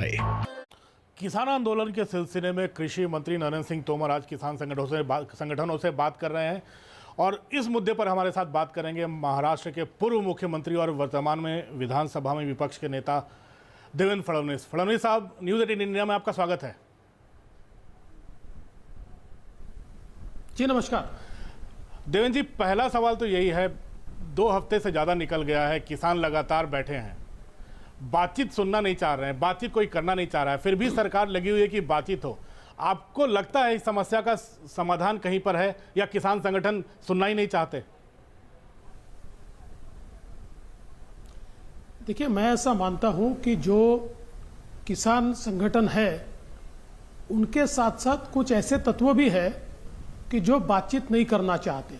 किसान आंदोलन के सिलसिले में कृषि मंत्री नरेंद्र सिंह तोमर आज किसान संगठनों से बात कर रहे हैं और इस मुद्दे पर हमारे साथ बात करेंगे महाराष्ट्र के पूर्व मुख्यमंत्री और वर्तमान में विधानसभा में विपक्ष के नेता देवेंद्र फडणवीस। फडणवीस साहब, न्यूज़ 18 इंडिया में आपका स्वागत है। जी नमस्कार। देवेंद्र जी, पहला सवाल तो यही है, 2 हफ्ते से ज़्यादा निकल गया है, किसान लगातार बैठे हैं, बातचीत सुनना नहीं चाह रहे हैं, बातचीत कोई करना नहीं चाह रहा है, फिर भी सरकार लगी हुई है कि बातचीत हो। आपको लगता है इस समस्या का समाधान कहीं पर है या किसान संगठन सुनना ही नहीं चाहते? देखिए, मैं ऐसा मानता हूं कि जो किसान संगठन है उनके साथ साथ कुछ ऐसे तत्व भी है कि जो बातचीत नहीं करना चाहते।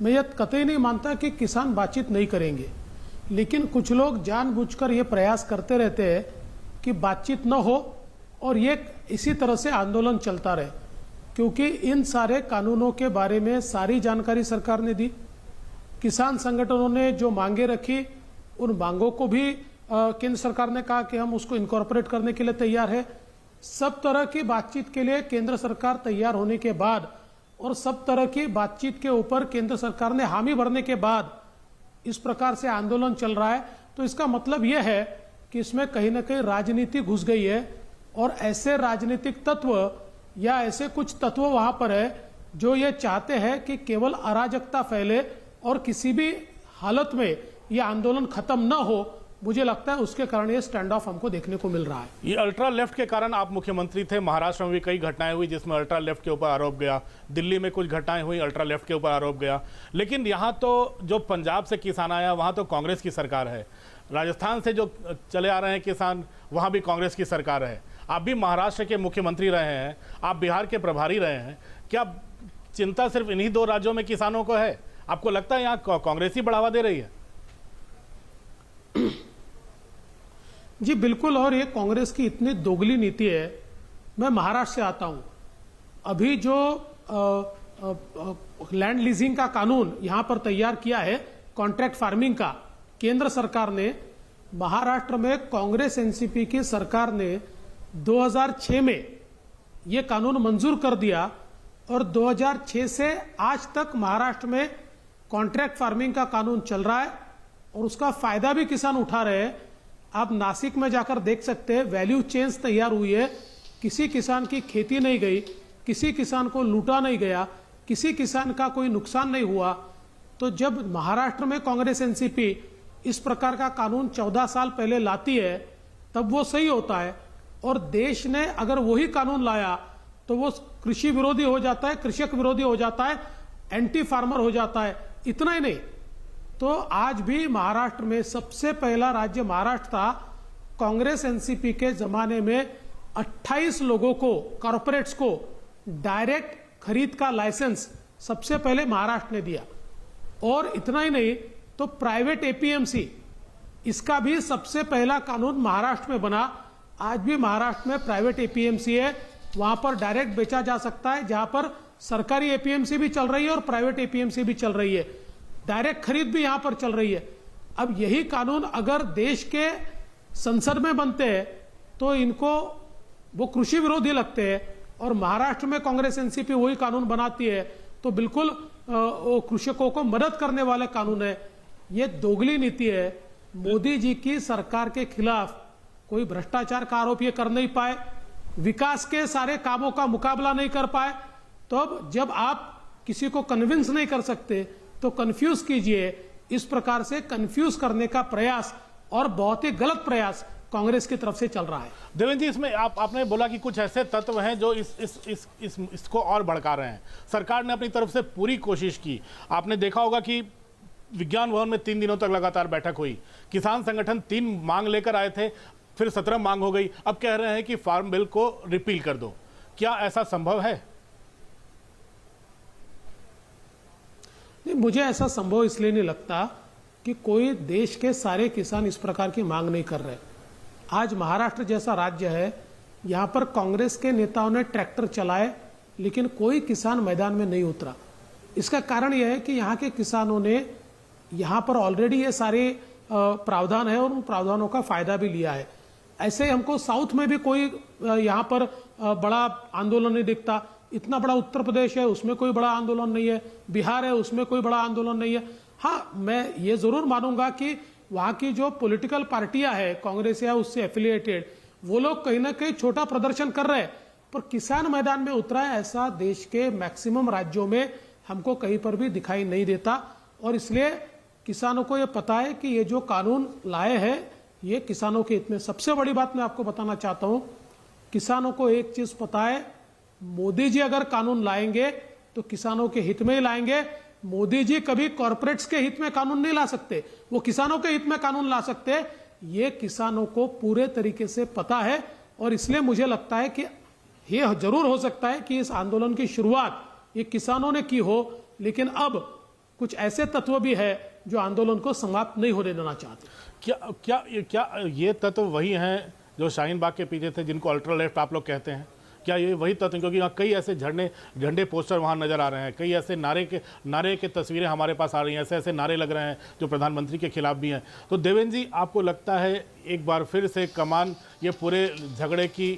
मैं यह कतई नहीं मानता कि किसान बातचीत नहीं करेंगे, लेकिन कुछ लोग जानबूझकर ये प्रयास करते रहते हैं कि बातचीत न हो और ये इसी तरह से आंदोलन चलता रहे, क्योंकि इन सारे कानूनों के बारे में सारी जानकारी सरकार ने दी। किसान संगठनों ने जो मांगे रखी, उन मांगों को भी केंद्र सरकार ने कहा कि हम उसको इनकॉर्पोरेट करने के लिए तैयार है। सब तरह की बातचीत के लिए केंद्र सरकार तैयार होने के बाद और सब तरह की बातचीत के ऊपर केंद्र सरकार ने हामी भरने के बाद इस प्रकार से आंदोलन चल रहा है, तो इसका मतलब यह है कि इसमें कहीं ना कहीं राजनीति घुस गई है और ऐसे राजनीतिक तत्व या ऐसे कुछ तत्व वहां पर है जो ये चाहते हैं कि केवल अराजकता फैले और किसी भी हालत में ये आंदोलन खत्म न हो। मुझे लगता है उसके कारण ये स्टैंड ऑफ हमको देखने को मिल रहा है। ये अल्ट्रा लेफ्ट के कारण आप मुख्यमंत्री थे, महाराष्ट्र में भी कई घटनाएं हुई जिसमें अल्ट्रा लेफ्ट के ऊपर आरोप गया, दिल्ली में कुछ घटनाएं हुई, अल्ट्रा लेफ्ट के ऊपर आरोप गया, लेकिन यहाँ तो जो पंजाब से किसान आया वहाँ तो कांग्रेस की सरकार है, राजस्थान से जो चले आ रहे हैं किसान वहाँ भी कांग्रेस की सरकार है, आप भी महाराष्ट्र के मुख्यमंत्री रहे हैं, आप बिहार के प्रभारी रहे हैं, क्या चिंता सिर्फ इन्हीं 2 राज्यों में किसानों को है? आपको लगता है यहाँ कांग्रेस ही बढ़ावा दे रही है? जी बिल्कुल, और ये कांग्रेस की इतनी दोगली नीति है। मैं महाराष्ट्र से आता हूं। अभी जो लैंड लीजिंग का कानून यहां पर तैयार किया है, कॉन्ट्रैक्ट फार्मिंग का, केंद्र सरकार ने महाराष्ट्र में कांग्रेस एनसीपी की सरकार ने 2006 में ये कानून मंजूर कर दिया और 2006 से आज तक महाराष्ट्र में कॉन्ट्रैक्ट फार्मिंग का कानून चल रहा है और उसका फायदा भी किसान उठा रहे हैं। आप नासिक में जाकर देख सकते हैं, वैल्यू चेन्स तैयार हुई है, किसी किसान की खेती नहीं गई, किसी किसान को लूटा नहीं गया, किसी किसान का कोई नुकसान नहीं हुआ। तो जब महाराष्ट्र में कांग्रेस एनसीपी इस प्रकार का कानून 14 साल पहले लाती है तब वो सही होता है, और देश ने अगर वही कानून लाया तो वो कृषि विरोधी हो जाता है, कृषक विरोधी हो जाता है, एंटी फार्मर हो जाता है। इतना ही नहीं, तो आज भी महाराष्ट्र में सबसे पहला राज्य महाराष्ट्र था। कांग्रेस एनसीपी के जमाने में 28 लोगों को, कॉर्पोरेट्स को डायरेक्ट खरीद का लाइसेंस सबसे पहले महाराष्ट्र ने दिया। और इतना ही नहीं, तो प्राइवेट एपीएमसी, इसका भी सबसे पहला कानून महाराष्ट्र में बना। आज भी महाराष्ट्र में प्राइवेट एपीएमसी है, वहां पर डायरेक्ट बेचा जा सकता है, जहां पर सरकारी एपीएमसी भी चल रही है और प्राइवेट एपीएमसी भी चल रही है, डायरेक्ट खरीद भी यहां पर चल रही है। अब यही कानून अगर देश के संसद में बनते हैं तो इनको वो कृषि विरोधी लगते हैं, और महाराष्ट्र में कांग्रेस एनसीपी वही कानून बनाती है तो बिल्कुल वो कृषकों को मदद करने वाले कानून है। ये दोगली नीति है। मोदी जी की सरकार के खिलाफ कोई भ्रष्टाचार का आरोप ये कर नहीं पाए, विकास के सारे कामों का मुकाबला नहीं कर पाए, तो अब जब आप किसी को कन्विंस नहीं कर सकते तो कंफ्यूज कीजिए। इस प्रकार से कंफ्यूज करने का प्रयास और बहुत ही गलत प्रयास कांग्रेस की तरफ से चल रहा है। देवेंद्र जी, इसमें आपने बोला कि कुछ ऐसे तत्व हैं जो इसको और भड़का रहे हैं। सरकार ने अपनी तरफ से पूरी कोशिश की। आपने देखा होगा कि विज्ञान भवन में 3 दिनों तक लगातार बैठक हुई, किसान संगठन 3 मांग लेकर आए थे, फिर 17 मांग हो गई, अब कह रहे हैं कि फार्म बिल को रिपील कर दो। क्या ऐसा संभव है? मुझे ऐसा संभव इसलिए नहीं लगता कि कोई देश के सारे किसान इस प्रकार की मांग नहीं कर रहे। आज महाराष्ट्र जैसा राज्य है, यहाँ पर कांग्रेस के नेताओं ने ट्रैक्टर चलाए लेकिन कोई किसान मैदान में नहीं उतरा। इसका कारण यह है कि यहाँ के किसानों ने यहाँ पर ऑलरेडी ये सारे प्रावधान है और उन प्रावधानों का फायदा भी लिया है। ऐसे ही हमको साउथ में भी कोई यहाँ पर बड़ा आंदोलन नहीं दिखता। इतना बड़ा उत्तर प्रदेश है, उसमें कोई बड़ा आंदोलन नहीं है। बिहार है, उसमें कोई बड़ा आंदोलन नहीं है। हाँ, मैं ये जरूर मानूंगा कि वहाँ की जो पॉलिटिकल पार्टियां हैं, कांग्रेस या उससे एफिलिएटेड, वो लोग कहीं ना कहीं छोटा प्रदर्शन कर रहे हैं, पर किसान मैदान में उतरा है ऐसा देश के मैक्सिमम राज्यों में हमको कहीं पर भी दिखाई नहीं देता। और इसलिए किसानों को ये पता है कि ये जो कानून लाए हैं ये किसानों के हित में। सबसे बड़ी बात मैं आपको बताना चाहता हूं, किसानों को एक चीज पता है, मोदी जी अगर कानून लाएंगे तो किसानों के हित में ही लाएंगे। मोदी जी कभी कॉरपोरेट्स के हित में कानून नहीं ला सकते, वो किसानों के हित में कानून ला सकते हैं। ये किसानों को पूरे तरीके से पता है। और इसलिए मुझे लगता है कि ये जरूर हो सकता है कि इस आंदोलन की शुरुआत ये किसानों ने की हो, लेकिन अब कुछ ऐसे तत्व भी है जो आंदोलन को समाप्त नहीं होने देना चाहते। क्या ये तत्व वही हैं जो शाहीन बाग के पीछे थे, जिनको अल्ट्रा लेफ्ट आप लोग कहते हैं? क्या ये वही तत्व? क्योंकि यहाँ कई ऐसे झंडे पोस्टर वहाँ नजर आ रहे हैं, कई ऐसे नारे के तस्वीरें हमारे पास आ रही हैं, ऐसे नारे लग रहे हैं जो प्रधानमंत्री के खिलाफ भी हैं। तो देवेंद्र जी, आपको लगता है एक बार फिर से कमान ये पूरे झगड़े की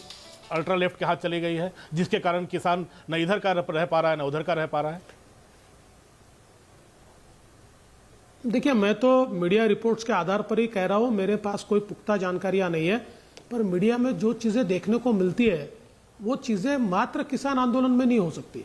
अल्ट्रा लेफ्ट के हाथ चली गई है, जिसके कारण किसान न इधर का रह पा रहा है न उधर का रह पा रहा है? देखिए, मैं तो मीडिया रिपोर्ट्स के आधार पर ही कह रहा हूं, मेरे पास कोई पुख्ता जानकारियां नहीं है, पर मीडिया में जो चीजें देखने को मिलती है वो चीजें मात्र किसान आंदोलन में नहीं हो सकती।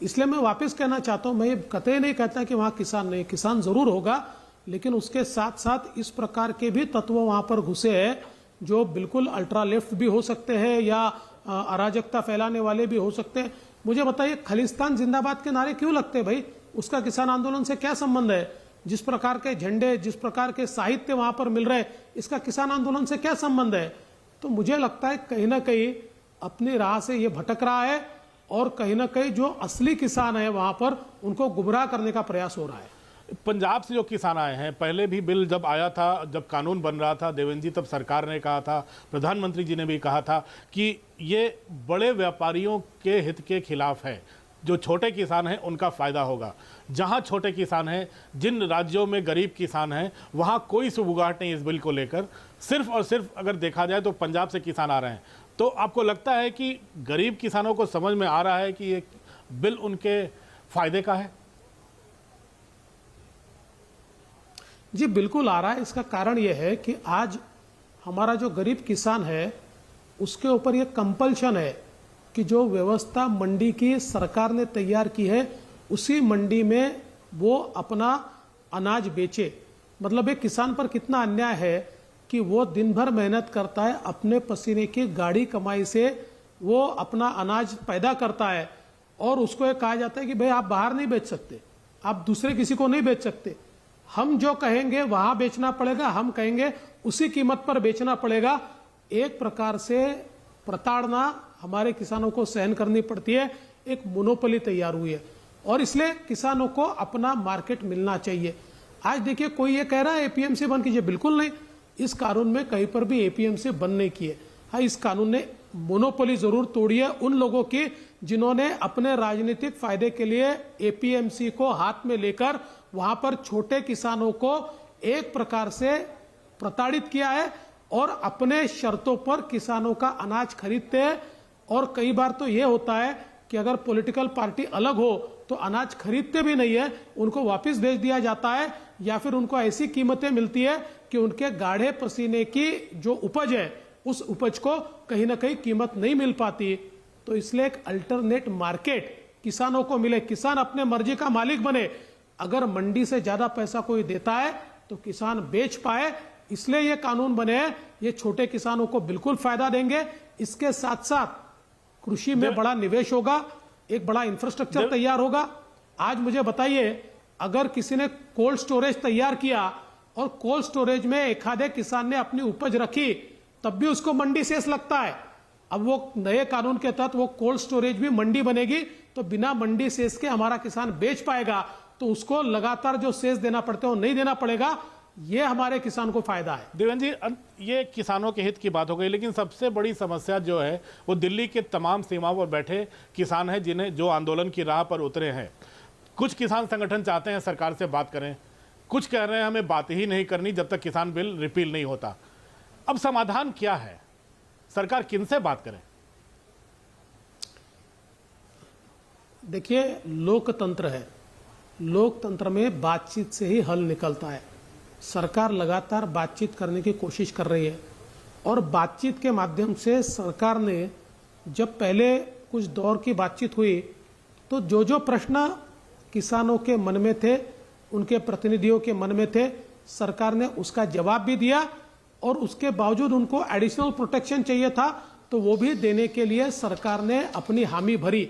इसलिए मैं वापस कहना चाहता हूं, मैं ये कतई नहीं कहता कि वहां किसान नहीं, किसान जरूर होगा, लेकिन उसके साथ साथ इस प्रकार के भी तत्व वहां पर घुसे हैं जो बिल्कुल अल्ट्रा लेफ्ट भी हो सकते हैं या अराजकता फैलाने वाले भी हो सकते हैं। मुझे बताइए, खालिस्तान जिंदाबाद के नारे क्यों लगते हैं भाई? उसका किसान आंदोलन से क्या संबंध है? जिस प्रकार के झंडे, जिस प्रकार के साहित्य वहां पर मिल रहे हैं, इसका किसान आंदोलन से क्या संबंध है? तो मुझे लगता है कहीं ना कहीं अपनी राह से ये भटक रहा है और कहीं ना कहीं जो असली किसान है वहां पर उनको गुमराह करने का प्रयास हो रहा है। पंजाब से जो किसान आए हैं, पहले भी बिल जब आया था, जब कानून बन रहा था देवेंद्र जी, तब सरकार ने कहा था, प्रधानमंत्री जी ने भी कहा था कि ये बड़े व्यापारियों के हित के खिलाफ है, जो छोटे किसान हैं उनका फायदा होगा। जहां छोटे किसान हैं, जिन राज्यों में गरीब किसान हैं, वहां कोई सुबुगाहट नहीं इस बिल को लेकर। सिर्फ और सिर्फ अगर देखा जाए तो पंजाब से किसान आ रहे हैं। तो आपको लगता है कि गरीब किसानों को समझ में आ रहा है कि ये बिल उनके फायदे का है? जी बिल्कुल आ रहा है। इसका कारण यह है कि आज हमारा जो गरीब किसान है उसके ऊपर यह कंपल्शन है कि जो व्यवस्था मंडी की सरकार ने तैयार की है उसी मंडी में वो अपना अनाज बेचे। मतलब एक किसान पर कितना अन्याय है कि वो दिन भर मेहनत करता है, अपने पसीने की गाढ़ी कमाई से वो अपना अनाज पैदा करता है और उसको ये कहा जाता है कि भाई आप बाहर नहीं बेच सकते, आप दूसरे किसी को नहीं बेच सकते, हम जो कहेंगे वहां बेचना पड़ेगा, हम कहेंगे उसी कीमत पर बेचना पड़ेगा। एक प्रकार से प्रताड़ना हमारे किसानों को सहन करनी पड़ती है। एक मोनोपोली तैयार हुई है और इसलिए किसानों को अपना मार्केट मिलना चाहिए। आज देखिए, कोई ये कह रहा है एपीएमसी बंद कीजिए, बिल्कुल नहीं। इस कानून में कहीं पर भी एपीएमसी बंद नहीं किए। हाँ, इस कानून ने मोनोपोली जरूर तोड़ी है उन लोगों की जिन्होंने अपने राजनीतिक फायदे के लिए एपीएमसी को हाथ में लेकर वहां पर छोटे किसानों को एक प्रकार से प्रताड़ित किया है और अपने शर्तों पर किसानों का अनाज खरीदते हैं। और कई बार तो यह होता है कि अगर पॉलिटिकल पार्टी अलग हो तो अनाज खरीदते भी नहीं है, उनको वापस भेज दिया जाता है या फिर उनको ऐसी कीमतें मिलती है कि उनके गाढ़े पसीने की जो उपज है उस उपज को कहीं ना कहीं कीमत नहीं मिल पाती। तो इसलिए एक अल्टरनेट मार्केट किसानों को मिले, किसान अपने मर्जी का मालिक बने। अगर मंडी से ज्यादा पैसा कोई देता है तो किसान बेच पाए, इसलिए ये कानून बने हैं। ये छोटे किसानों को बिल्कुल फायदा देंगे। इसके साथ साथ कृषि में बड़ा निवेश होगा, एक बड़ा इंफ्रास्ट्रक्चर तैयार होगा। आज मुझे बताइए, अगर किसी ने कोल्ड स्टोरेज तैयार किया और कोल्ड स्टोरेज में एक आधे किसान ने अपनी उपज रखी, तब भी उसको मंडी सेस लगता है। अब वो नए कानून के तहत वो कोल्ड स्टोरेज भी मंडी बनेगी, तो बिना मंडी सेस के हमारा किसान बेच पाएगा, तो उसको लगातार जो सेस देना पड़ता है वो नहीं देना पड़ेगा। ये हमारे किसान को फायदा है। देवेंद्र जी, ये किसानों के हित की बात हो गई, लेकिन सबसे बड़ी समस्या जो है वो दिल्ली के तमाम सीमाओं पर बैठे किसान हैं, जिन्हें जो आंदोलन की राह पर उतरे हैं। कुछ किसान संगठन चाहते हैं सरकार से बात करें, कुछ कह रहे हैं हमें बात ही नहीं करनी जब तक किसान बिल रिपील नहीं होता। अब समाधान क्या है? सरकार किनसे बात करे? देखिए, लोकतंत्र है, लोकतंत्र में बातचीत से ही हल निकलता है। सरकार लगातार बातचीत करने की कोशिश कर रही है और बातचीत के माध्यम से सरकार ने, जब पहले कुछ दौर की बातचीत हुई तो जो जो प्रश्न किसानों के मन में थे, उनके प्रतिनिधियों के मन में थे, सरकार ने उसका जवाब भी दिया और उसके बावजूद उनको एडिशनल प्रोटेक्शन चाहिए था तो वो भी देने के लिए सरकार ने अपनी हामी भरी।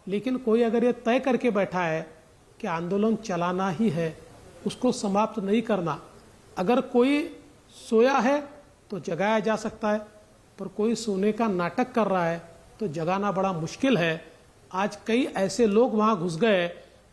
लेकिन कोई अगर ये तय करके बैठा है कि आंदोलन चलाना ही है, उसको समाप्त नहीं करना, अगर कोई सोया है तो जगाया जा सकता है, पर कोई सोने का नाटक कर रहा है तो जगाना बड़ा मुश्किल है। आज कई ऐसे लोग वहां घुस गए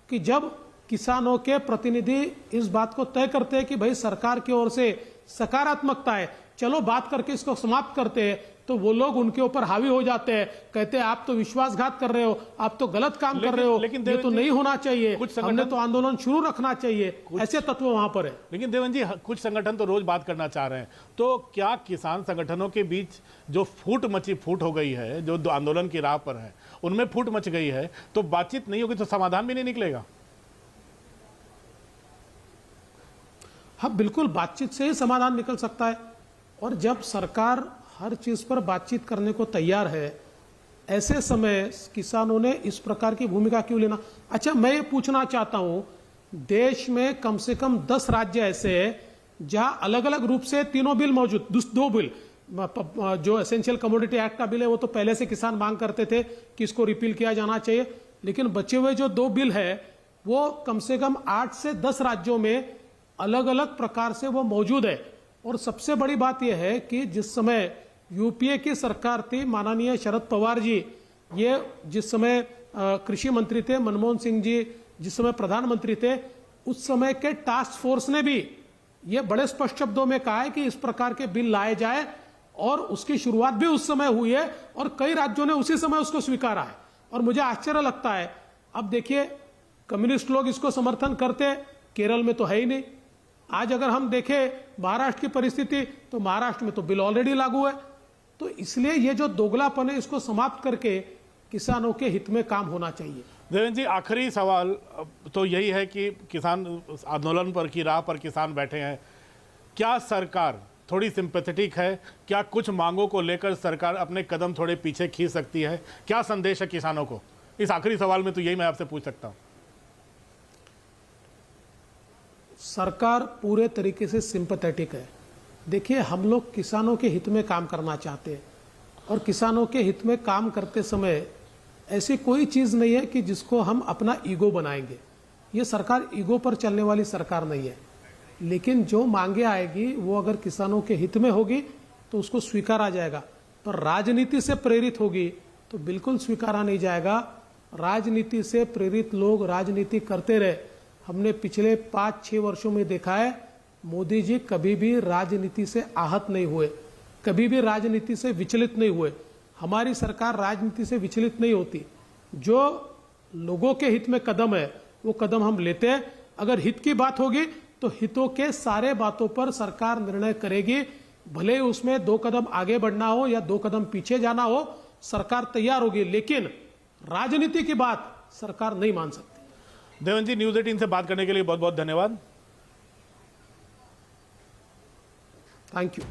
कि जब किसानों के प्रतिनिधि इस बात को तय करते हैं कि भाई सरकार की ओर से सकारात्मकता है, चलो बात करके इसको समाप्त करते हैं, तो वो लोग उनके ऊपर हावी हो जाते हैं, कहते हैं आप तो विश्वासघात कर रहे हो, आप तो गलत काम कर रहे हो, ये तो नहीं होना चाहिए, हमने तो आंदोलन शुरू रखना चाहिए, ऐसे तत्व वहां पर है। लेकिन देवेंद्र जी, कुछ संगठन तो रोज बात करना चाह रहे हैं, तो क्या किसान संगठनों के बीच जो फूट हो गई है, जो आंदोलन की राह पर है, उनमें फूट मच गई है, तो बातचीत नहीं होगी तो समाधान भी नहीं निकलेगा? हाँ, बिल्कुल, बातचीत से ही समाधान निकल सकता है। और जब सरकार हर चीज पर बातचीत करने को तैयार है, ऐसे समय किसानों ने इस प्रकार की भूमिका क्यों लेना? अच्छा, मैं ये पूछना चाहता हूं, देश में कम से कम 10 राज्य ऐसे हैं जहां अलग अलग रूप से तीनों बिल मौजूद, 2 बिल, जो एसेंशियल कमोडिटी एक्ट का बिल है वो तो पहले से किसान मांग करते थे कि इसको रिपील किया जाना चाहिए, लेकिन बचे हुए जो 2 बिल है वो कम से कम 8 से 10 राज्यों में अलग अलग प्रकार से वो मौजूद है। और सबसे बड़ी बात यह है कि जिस समय यूपीए की सरकार थी, माननीय शरद पवार जी, ये जिस समय कृषि मंत्री थे, मनमोहन सिंह जी जिस समय प्रधानमंत्री थे, उस समय के टास्क फोर्स ने भी ये बड़े स्पष्ट शब्दों में कहा है कि इस प्रकार के बिल लाए जाए, और उसकी शुरुआत भी उस समय हुई है और कई राज्यों ने उसी समय उसको स्वीकारा है। और मुझे आश्चर्य लगता है, अब देखिए कम्युनिस्ट लोग इसको समर्थन करते, केरल में तो है ही नहीं। आज अगर हम देखें महाराष्ट्र की परिस्थिति, तो महाराष्ट्र में तो बिल ऑलरेडी लागू है। तो इसलिए ये जो दोगलापन है, इसको समाप्त करके किसानों के हित में काम होना चाहिए। देवेंद्र जी, आखिरी सवाल तो यही है कि किसान आंदोलन पर की राह पर किसान बैठे हैं, क्या सरकार थोड़ी सिंपैथेटिक है? क्या कुछ मांगों को लेकर सरकार अपने कदम थोड़े पीछे खींच सकती है? क्या संदेश है किसानों को? इस आखिरी सवाल में तो यही मैं आपसे पूछ सकता हूं। सरकार पूरे तरीके से सिंपैथेटिक है। देखिए, हम लोग किसानों के हित में काम करना चाहते हैं और किसानों के हित में काम करते समय ऐसी कोई चीज नहीं है कि जिसको हम अपना ईगो बनाएंगे। ये सरकार ईगो पर चलने वाली सरकार नहीं है, लेकिन जो मांगे आएगी वो अगर किसानों के हित में होगी तो उसको स्वीकारा जाएगा, पर राजनीति से प्रेरित होगी तो बिल्कुल स्वीकारा नहीं जाएगा। राजनीति से प्रेरित लोग राजनीति करते रहे, हमने पिछले 5-6 वर्षों में देखा है, मोदी जी कभी भी राजनीति से आहत नहीं हुए, कभी भी राजनीति से विचलित नहीं हुए। हमारी सरकार राजनीति से विचलित नहीं होती। जो लोगों के हित में कदम है वो कदम हम लेते हैं। अगर हित की बात होगी तो हितों के सारे बातों पर सरकार निर्णय करेगी, भले ही उसमें 2 कदम आगे बढ़ना हो या 2 कदम पीछे जाना हो, सरकार तैयार होगी, लेकिन राजनीति की बात सरकार नहीं मान सकती। देवेंद्र जी, न्यूज़ 18 से बात करने के लिए बहुत बहुत धन्यवाद। Thank you.